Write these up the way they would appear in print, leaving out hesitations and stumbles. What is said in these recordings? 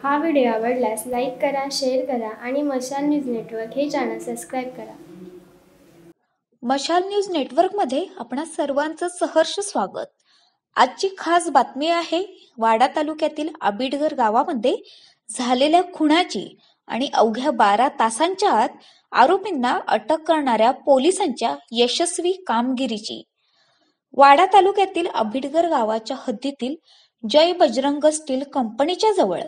हा व्हिडिओ आवडल्यास लाईक करा, शेअर करा आणि मशाल न्यूज नेटवर्क हे चॅनल सबस्क्राईब करा. मशाल न्यूज नेटवर्कमध्ये आपणा सर्वांचं सहर्ष स्वागत. आजची खास बातमी आहे वाडा तालुक्यातील आबिडगर गावामध्ये झालेल्या खुनाची आणि अवघ्या 12 तासांच्या आत आरोपींना अटक करणाऱ्या पोलिसांच्या यशस्वी कामगिरीची. वाडा तालुक्यातील आबिडगर गावाच्या हद्दीतील जय बजरंग स्टील कंपनीच्या जवळ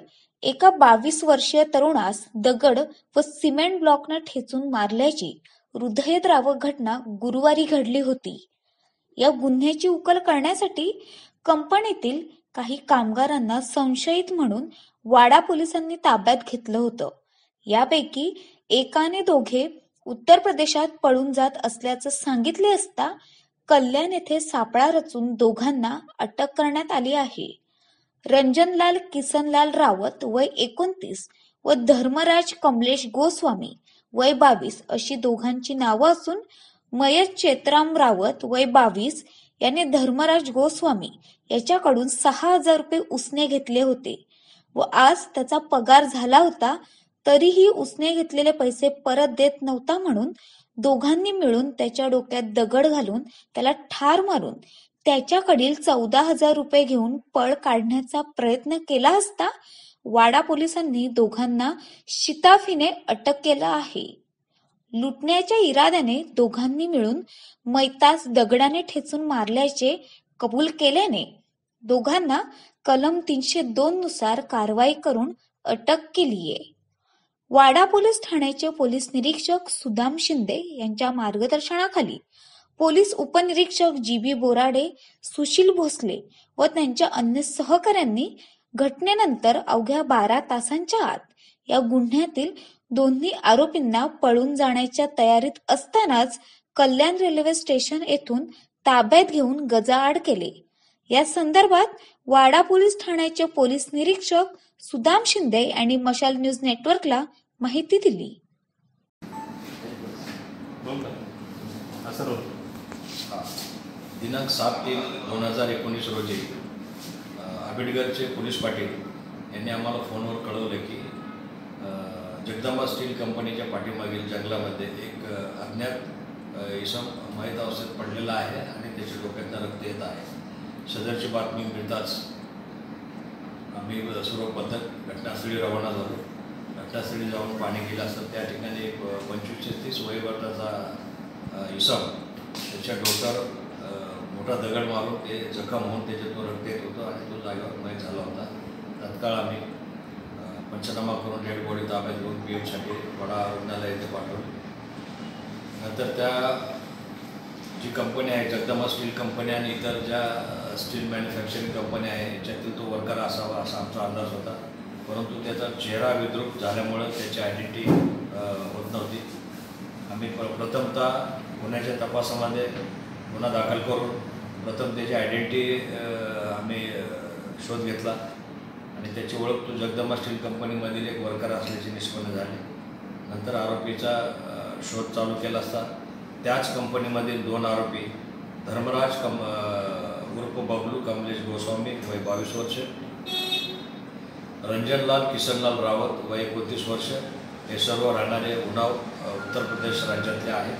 एका 22 वर्षीय तरुणास दगड व सिमेंट ब्लॉकने ठेचून मारल्याची हृदयद्रावक घटना गुरुवारी घडली होती. या गुन्ह्याची उकल करण्यासाठी कंपनीतील काही कामगारांना संशयित म्हणून वाडा पोलिसांनी ताब्यात घेतलं होतं. यापैकी एकाने दोघे उत्तर प्रदेशात पळून जात असल्याचं सांगितले असता कल्याण येथे सापळा रचून दोघांना अटक करण्यात आली आहे. रंजनलाल किसनलाल रावत वय 29 व धर्मराज कमलेश गोस्वामी वय 22 अशी दोघांची नावं असून मयत चेतराम रावत वय 22 याने धर्मराज गोस्वामी याच्याकडून 6,000 रुपये उसने घेतले होते व आज त्याचा पगार झाला होता तरीही उसने घेतलेले पैसे परत देत नव्हता म्हणून दोघांनी मिळून त्याच्या डोक्यात दगड घालून त्याला ठार मारून त्याच्याकडील 14,000 रुपये घेऊन पळ काढण्याचा प्रयत्न केला असता वाडा पोलिसांनी दोघांना शिताफीने अटक केलं आहे. लुटण्याच्या इराद्याने दोघांनी मिळून मैतास दगडाने ठेचून मारल्याचे कबूल केल्याने दोघांना कलम 302 नुसार कारवाई करून अटक केलीये. वाडा पोलीस ठाण्याचे पोलीस निरीक्षक सुदाम शिंदे यांच्या मार्गदर्शनाखाली पोलीस उपनिरीक्षक जी.बी. बोराडे, सुशील भोसले व त्यांच्या अन्य सहकाऱ्यांनी घटनेनंतर अवघ्या 12 तासांच्या आत या गुन्ह्यातील दोन्ही आरोपींना पळून जाण्याच्या तयारीत असतानाच कल्याण रेल्वे स्टेशन येथून ताब्यात घेऊन गजाआड केले. या संदर्भात वाडा पोलीस ठाण्याचे पोलीस निरीक्षक सुदाम शिंदे यांनी मशाल न्यूज नेटवर्कला माहिती दिली. दिनांक 7/3/2019 रोजी आबिडगरचे पोलीस पाटील यांनी आम्हाला फोनवर कळवले की जगदंबा स्टील कंपनीच्या पाठीमागील जंगलामध्ये एक अज्ञात इसम मयत अवस्थेत पडलेला आहे आणि त्याच्या डोक्यातनं रक्त येत आहे. सदरची बातमी मिळताच आम्ही सर्व पथक घटनास्थळी रवाना झालो. घटनास्थळी जाऊन पाणी केलं असतं त्या ठिकाणी एक 25 ते 30 वयोगटाचा इसम त्याच्या डोक्यावर मोठा दगड मारून ते जखम होऊन त्याच्यातून रक्त येत होतं आणि तो जागेवर मयत झाला होता. तत्काळ आम्ही पंचनामा करून डेड बॉडी ताब्यात घेऊन पीएमसाठी वडा रुग्णालय येथे पाठवली. नंतर त्या जी कंपनी आहे जगदंबा स्टील कंपनी आणि इतर ज्या स्टील मॅन्युफॅक्चरिंग कंपन्या आहे याच्यातील तो वर्कर असावा असा आमचा अंदाज होता. परंतु त्याचा चेहरा विद्रूप झाल्यामुळं त्याची आयडेंटिटी होत नव्हती. आम्ही प्रथमतः गुन्ह्याच्या तपासामध्ये गुन्हा दाखल करून प्रथम त्याची आयडेंटिटी आम्ही शोध घेतला आणि त्याची ओळख तो जगदंबा स्टील कंपनीमधील एक वर्कर असल्याचे निष्पन्न झाले. नंतर आरोपीचा शोध चालू केला असता त्याच कंपनीमधील 2 आरोपी धर्मराज उर्फ बबलू कमलेश गोस्वामी वय 22 वर्ष, रंजनलाल किसनलाल रावत वय 29 वर्ष हे सर्व राहणारे उन्नाव उत्तर प्रदेश राज्यातले आहेत.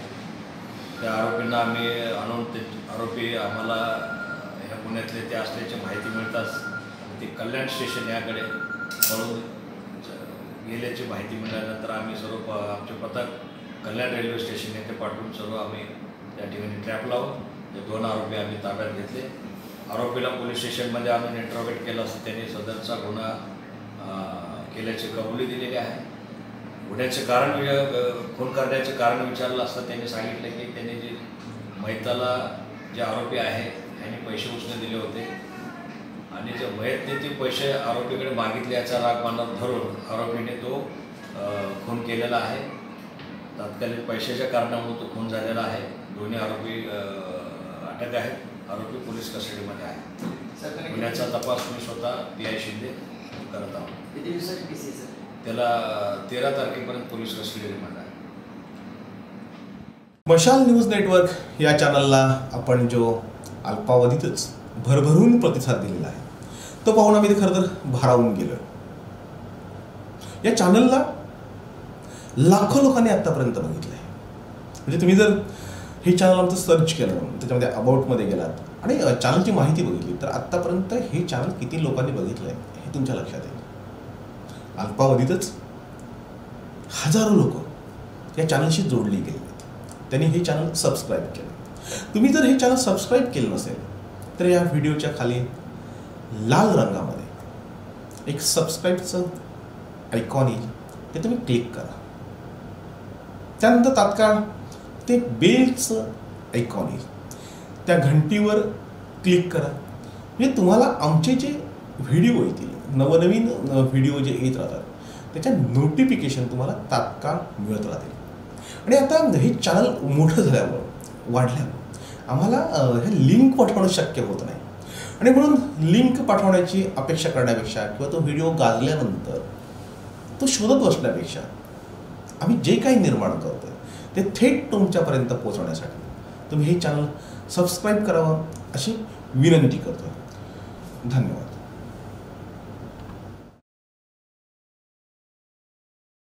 त्या आरोपींना आम्ही आणून ते आरोपी आम्हाला ह्या गुन्ह्यातले ते असल्याची माहिती मिळताच ते कल्याण स्टेशन याकडे पळून गेल्याची माहिती मिळाल्यानंतर आम्ही सर्व आमचे पथक कल्याण रेल्वे स्टेशन येथे पाठवून सर्व आम्ही त्या ठिकाणी ट्रॅप लावून ते 2 आरोपी आम्ही ताब्यात घेतले. आरोपीला पोलीस स्टेशनमध्ये आणून इंट्रोगेट केलं असं त्यांनी सदरचा गुन्हा केल्याची कबुली दिलेली आहे. गुन्ह्याचे कारण खून करण्याचे कारण विचारलं असता त्यांनी सांगितले की त्यांनी जे मयताला जे आरोपी आहे यांनी पैसे उसने दिले होते आणि जे मयतने ते पैसे आरोपीकडे मागितले याचा राग मनात धरून आरोपीने तो खून केलेला आहे. तात्कालिक पैशाच्या कारणामुळे तो खून झालेला आहे. दोन्ही आरोपी अटक आहेत. आरोपी पोलीस कस्टडीमध्ये आहे. गुन्ह्याचा तपास मी स्वतः PI शिंदे करत आहोत. त्याला 13 तारखेपर्यंत पोलीस कस्टडी रिमांड आहे. मशाल न्यूज नेटवर्क या चॅनलला आपण जो अल्पावधीतच भरभरून प्रतिसाद दिलेला आहे तो पाहून आम्ही खरं तर भारावून गेलो. या चॅनलला लाखो लोकांनी आत्तापर्यंत बघितलं आहे. म्हणजे तुम्ही जर हे चॅनल आमचं सर्च केलं, त्याच्यामध्ये अबाउटमध्ये गेलात आणि चॅनलची माहिती बघितली तर आत्तापर्यंत हे चॅनल किती लोकांनी बघितलं आहे हे तुमच्या लक्षात येईल. अल्पावधीतच हजारो लोक या चॅनलशी जोडली गेली आहेत. त्यांनी हे चॅनल सबस्क्राईब केलं. तुम्ही जर हे चॅनल सबस्क्राईब केलं नसेल तर या व्हिडिओच्या खाली लाल रंगामध्ये एक सबस्क्राईबचं आयकॉन येईल, ते तुम्ही क्लिक करा. त्यानंतर तात्काळ ते बेलचं आयकॉन येईल, त्या घंटीवर क्लिक करा. म्हणजे तुम्हाला आमचे जे व्हिडिओ येतील, नवनवीन व्हिडिओ जे येत राहतात त्याच्या नोटिफिकेशन तुम्हाला तात्काळ मिळत राहतील. आणि आता हे चॅनल मोठं झाल्यामुळं, वाढल्यामुळं आम्हाला हे लिंक पाठवणं शक्य होत नाही. आणि म्हणून लिंक पाठवण्याची अपेक्षा करण्यापेक्षा किंवा तो व्हिडिओ गाजल्यानंतर तो शोधत बसण्यापेक्षा आम्ही जे काही निर्माण करतो ते थेट तुमच्यापर्यंत पोहोचवण्यासाठी तुम्ही हे चॅनल सबस्क्राईब करावं अशी विनंती करतो. धन्यवाद.